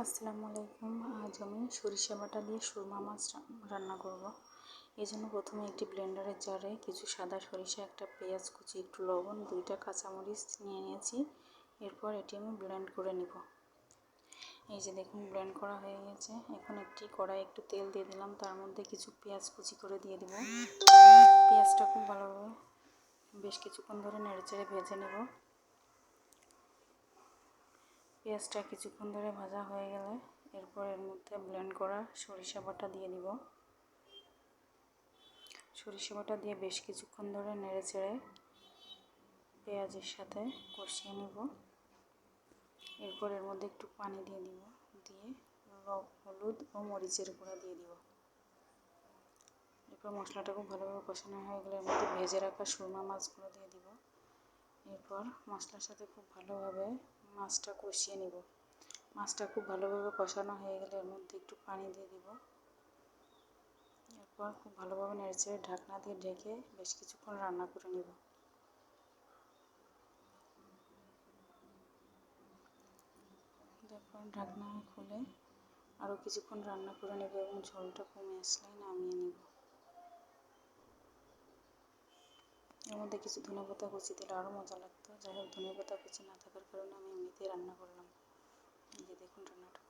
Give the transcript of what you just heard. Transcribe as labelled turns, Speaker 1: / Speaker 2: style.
Speaker 1: আসসালামু আলাইকুম। আজ আমি সরিষা বাটা দিয়ে সুরমা মাছ রান্না করব। এই জন্য প্রথমে একটি ব্লেন্ডারের জারে কিছু সাদা সরিষা, একটা পেঁয়াজ কুচি, একটু লবণ, 2টা কাঁচামরিচ নিয়ে নিয়েছি। এরপর এটি আমি ব্লেন্ড করে নিব। এই যে দেখুন, ব্লেন্ড করা হয়ে গেছে। এখন একটি কড়াই একটু তেল দিয়ে দিলাম, তার মধ্যে কিছু পেঁয়াজ কুচি করে দিয়ে দেব। পেঁয়াজটা খুব ভালোভাবে বেশ কিছুক্ষণ ধরে নেড়েচেড়ে ভেজে নেব। পেঁয়াজটা কিছুক্ষণ ধরে ভাজা হয়ে গেলে এরপর এর মধ্যে ব্লেন্ড করা সরিষা বাটা দিয়ে দিব। সরিষা বাটা দিয়ে বেশ কিছুক্ষণ ধরে নেড়েচেড়ে পেঁয়াজের সাথে কষিয়ে নেব। এরপর এর মধ্যে একটু পানি দিয়ে দিব, দিয়ে হলুদ ও মরিচের গুঁড়া দিয়ে দিব। এরপর মশলাটা খুব ভালোভাবে কষানো হয়ে গেলে এর মধ্যে ভেজে রাখা সুরমা মাছগুলো দিয়ে দিব। এরপর মশলার সাথে খুব ভালোভাবে মাছটা কষিয়ে নেব। মাছটা খুব ভালোভাবে কষানো হয়ে গেলে এর মধ্যে একটু পানি দিয়ে দিব। এরপর খুব ভালোভাবে নেড়েচেড়ে ঢাকনা দিয়ে ঢেকে বেশ কিছুক্ষণ রান্না করে নেব। তারপর ঢাকনা খুলে আরও কিছুক্ষণ রান্না করে নেব এবং ঝোলটা কমে আসলে নামিয়ে নেব। এর মধ্যে কিছু ধনেপাতা কুচি দিলে আরও মজা লাগতো। যাই হোক, ধনেপাতা কুচি না থাকার কারণে আমি এমনিতেই রান্না করলাম। এই যে দেখুন, রান্নাটা